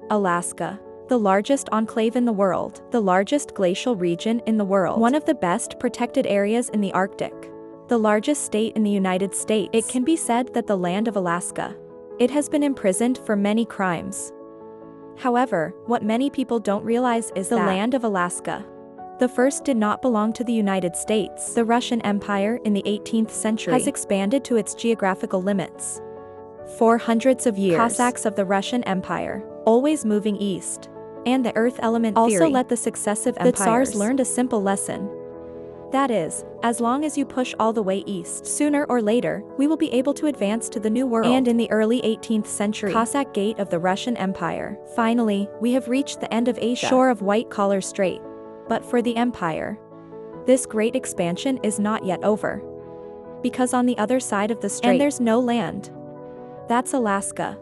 Alaska. The largest enclave in the world, the largest glacial region in the world, one of the best protected areas in the Arctic, the largest state in the United States. It can be said that the land of Alaska. It has been imprisoned for many crimes. However, what many people don't realize is the land of Alaska. The first did not belong to the United States. The Russian Empire in the 18th century has expanded to its geographical limits. For hundreds of years, Cossacks of the Russian Empire, always moving east, and the earth element theory also let the successive empires. The Tsars learned a simple lesson. That is, as long as you push all the way east, sooner or later, we will be able to advance to the New World. And in the early 18th century, Cossack Gate of the Russian Empire. Finally, we have reached the end of Asia, shore of White Collar Strait. But for the empire, this great expansion is not yet over. Because on the other side of the strait, and there's no land. That's Alaska.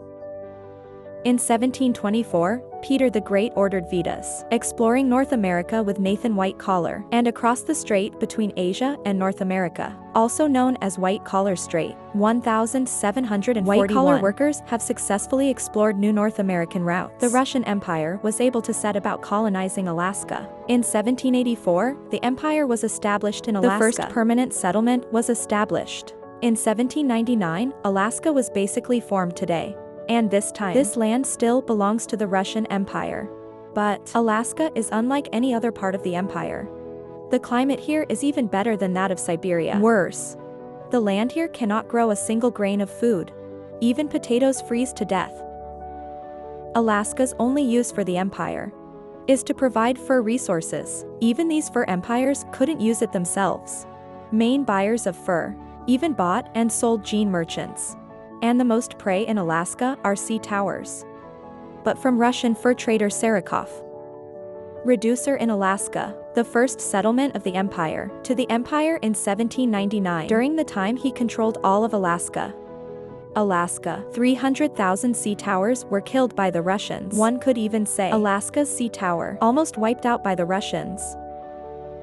In 1724, Peter the Great ordered Vidas, exploring North America with Nathan White Collar, and across the strait between Asia and North America, also known as White Collar Strait. 1,741 White Collar workers have successfully explored new North American routes. The Russian Empire was able to set about colonizing Alaska. In 1784, the empire was established in Alaska. The first permanent settlement was established. In 1799, Alaska was basically formed today. And this time, this land still belongs to the Russian Empire. But Alaska is unlike any other part of the empire. The climate here is even better than that of Siberia. Worse. The land here cannot grow a single grain of food. Even potatoes freeze to death. Alaska's only use for the empire is to provide fur resources. Even these fur empires couldn't use it themselves. Main buyers of fur even bought and sold gene merchants. And the most prey in Alaska are sea towers. But from Russian fur trader Sarikov, reducer in Alaska, the first settlement of the empire, to the empire in 1799. During the time he controlled all of Alaska. 300,000 sea towers were killed by the Russians. One could even say Alaska's sea tower almost wiped out by the Russians.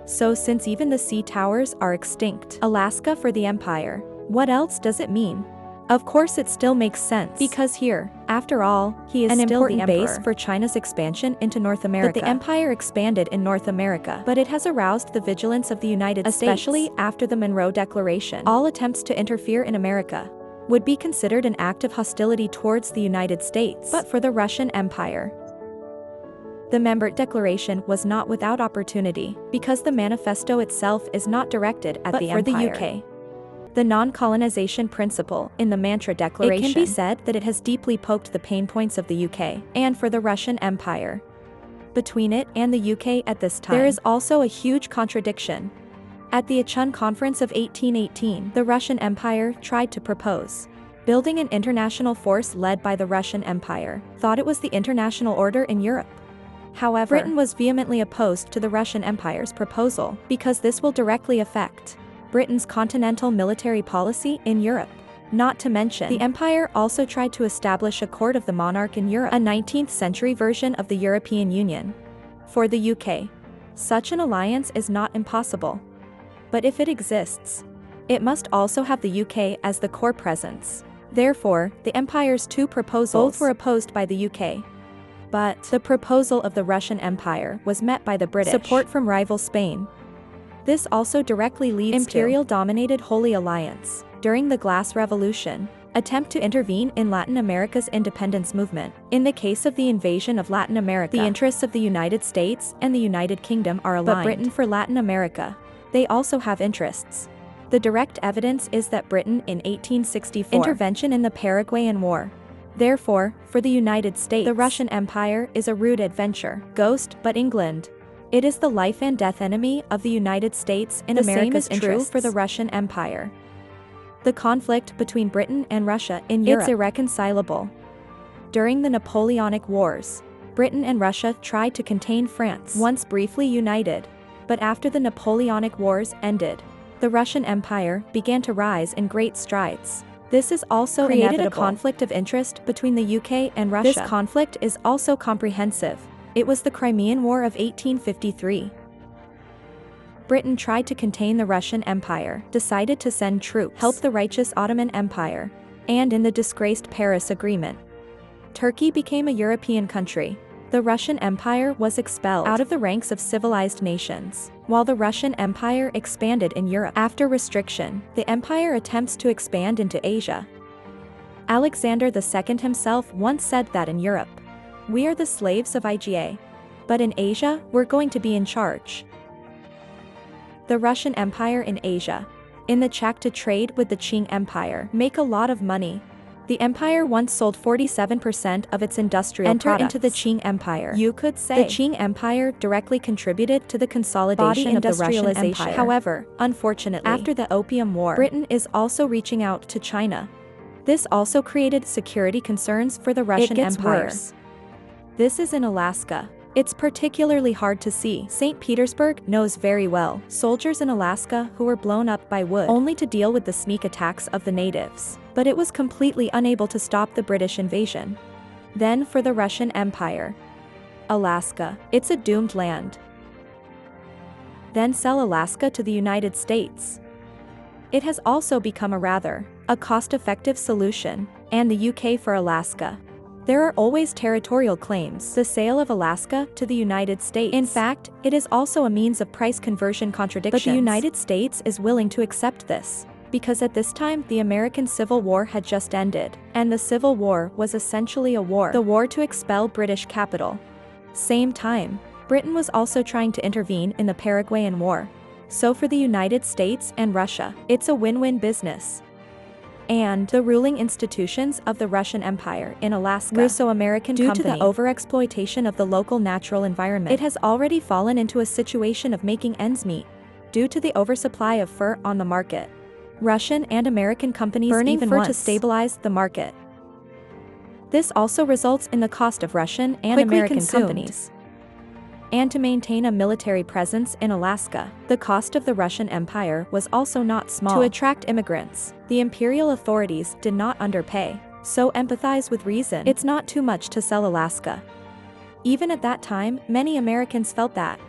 So since even the sea towers are extinct, Alaska for the empire, what else does it mean? Of course it still makes sense, because here, after all, he is an still important base for China's expansion into North America. But the empire expanded in North America, but it has aroused the vigilance of the United States, especially after the Monroe Declaration. All attempts to interfere in America would be considered an act of hostility towards the United States. But for the Russian Empire, the Monroe Declaration was not without opportunity, because the manifesto itself is not directed at the empire. For the UK. The non-colonization principle in the Mantra Declaration. It can be said that it has deeply poked the pain points of the UK, and for the Russian Empire. Between it and the UK at this time, there is also a huge contradiction. At the Achun Conference of 1818, the Russian Empire tried to propose building an international force led by the Russian Empire, thought it was the international order in Europe. However, Britain was vehemently opposed to the Russian Empire's proposal, because this will directly affect Britain's continental military policy in Europe. Not to mention, the empire also tried to establish a court of the monarch in Europe, a 19th century version of the European Union. For the UK, such an alliance is not impossible. But if it exists, it must also have the UK as the core presence. Therefore, the empire's two proposals both were opposed by the UK. But the proposal of the Russian Empire was met by the British support from rival Spain. This also directly leads imperial-dominated Holy Alliance, during the Glass Revolution, attempt to intervene in Latin America's independence movement. In the case of the invasion of Latin America, the interests of the United States and the United Kingdom are aligned. But Britain for Latin America, they also have interests. The direct evidence is that Britain in 1864 intervention in the Paraguayan War. Therefore, for the United States, the Russian Empire is a rude adventure. Ghost, but England. It is the life and death enemy of the United States in America's interests. The same is true for the Russian Empire. The conflict between Britain and Russia in Europe is irreconcilable. During the Napoleonic Wars, Britain and Russia tried to contain France, once briefly united. But after the Napoleonic Wars ended, the Russian Empire began to rise in great strides. This is also created a conflict of interest between the UK and Russia. This conflict is also comprehensive. It was the Crimean War of 1853. Britain tried to contain the Russian Empire, decided to send troops, help the righteous Ottoman Empire, and in the disgraced Paris Agreement, Turkey became a European country. The Russian Empire was expelled out of the ranks of civilized nations, while the Russian Empire expanded in Europe. After restriction, the empire attempts to expand into Asia. Alexander II himself once said that in Europe, "We are the slaves of IGA. But in Asia, we're going to be in charge." The Russian Empire in Asia. In the check to trade with the Qing Empire, make a lot of money. The empire once sold 47% of its industrial products into the Qing Empire. You could say the Qing Empire directly contributed to the consolidation of the Russian Empire. However, unfortunately, after the Opium War, Britain is also reaching out to China. This also created security concerns for the Russian Empire. Worse. This is in Alaska. It's particularly hard to see. St. Petersburg knows very well soldiers in Alaska who were blown up by wood only to deal with the sneak attacks of the natives. But it was completely unable to stop the British invasion. Then for the Russian Empire. Alaska. It's a doomed land. Then sell Alaska to the United States. It has also become a cost-effective solution, and the UK for Alaska. There are always territorial claims. The sale of Alaska to the United States. In fact, it is also a means of price conversion contradictions. But the United States is willing to accept this, because at this time the American Civil War had just ended, and the Civil War was essentially a war. The war to expel British capital. Same time, Britain was also trying to intervene in the Paraguayan War. So for the United States and Russia, it's a win-win business. And the ruling institutions of the Russian Empire in Alaska, Russo-American company, due to the overexploitation of the local natural environment, it has already fallen into a situation of making ends meet, due to the oversupply of fur on the market. Russian and American companies burning fur to stabilize the market. This also results in the cost of Russian and American companies. And to maintain a military presence in Alaska, the cost of the Russian Empire was also not small. To attract immigrants, the imperial authorities did not underpay, so empathize with reason. It's not too much to sell Alaska. Even at that time, many Americans felt that.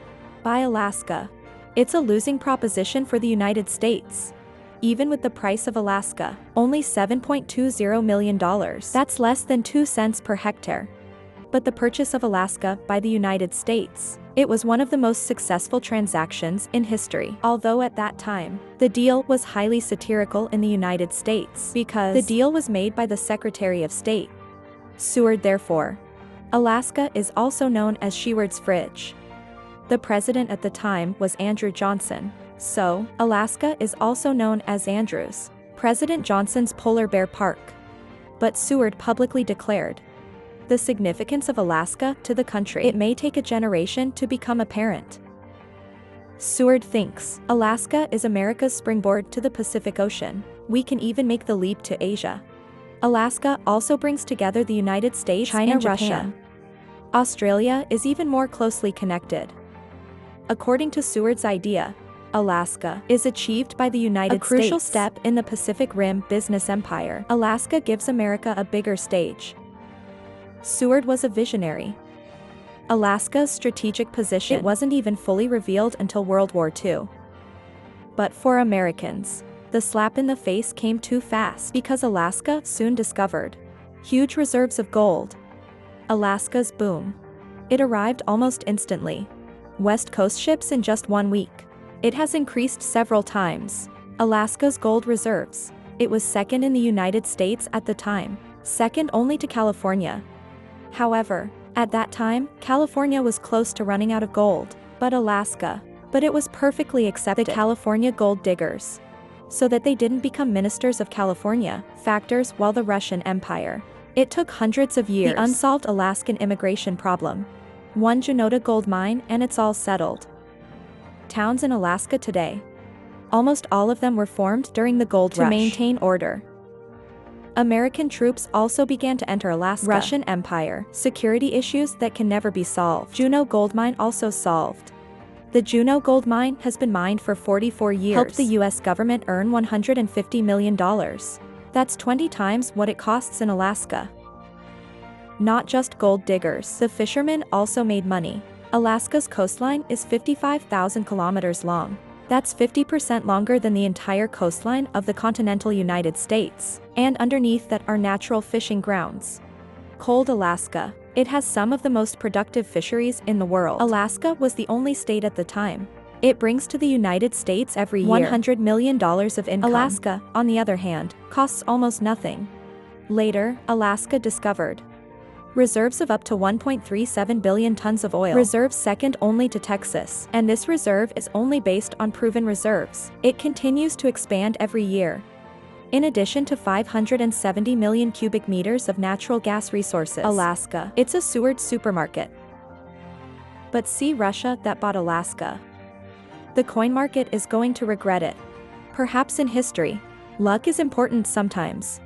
Buy Alaska. It's a losing proposition for the United States. Even with the price of Alaska, only $7.20 million. That's less than 2 cents per hectare. But the purchase of Alaska by the United States, it was one of the most successful transactions in history. Although at that time, the deal was highly satirical in the United States because the deal was made by the Secretary of State, Seward. Therefore, Alaska is also known as Seward's Fridge. The president at the time was Andrew Johnson, so Alaska is also known as Andrews, President Johnson's Polar Bear Park. But Seward publicly declared the significance of Alaska to the country. It may take a generation to become apparent. Seward thinks Alaska is America's springboard to the Pacific Ocean. We can even make the leap to Asia. Alaska also brings together the United States, China, and Japan. Russia. Australia is even more closely connected. According to Seward's idea, Alaska is achieved by the United States. A crucial step in the Pacific Rim business empire. Alaska gives America a bigger stage. Seward was a visionary. Alaska's strategic position, it wasn't even fully revealed until World War II. But for Americans, the slap in the face came too fast because Alaska soon discovered huge reserves of gold. Alaska's boom. It arrived almost instantly. West Coast ships in just 1 week. It has increased several times. Alaska's gold reserves. It was second in the United States at the time, second only to California. However, at that time, California was close to running out of gold, but it was perfectly accepted. The California gold diggers, so that they didn't become ministers of California, factors while the Russian Empire. It took hundreds of years. The unsolved Alaskan immigration problem. One Junota gold mine and it's all settled. Towns in Alaska today. Almost all of them were formed during the gold rush. To maintain order. American troops also began to enter Alaska. Russian Empire. Security issues that can never be solved. Juneau gold mine also solved. The Juneau gold mine has been mined for 44 years. Helped the US government earn $150 million. That's 20 times what it costs in Alaska. Not just gold diggers. The fishermen also made money. Alaska's coastline is 55,000 kilometers long. That's 50% longer than the entire coastline of the continental United States, and underneath that are natural fishing grounds. Cold Alaska. It has some of the most productive fisheries in the world. Alaska was the only state at the time. It brings to the United States every year $100 million of income. Alaska, on the other hand, costs almost nothing. Later, Alaska discovered reserves of up to 1.37 billion tons of oil. Reserves second only to Texas. And this reserve is only based on proven reserves. It continues to expand every year. In addition to 570 million cubic meters of natural gas resources. Alaska. It's a Seward supermarket. But see Russia that bought Alaska. The coin market is going to regret it. Perhaps in history, luck is important sometimes.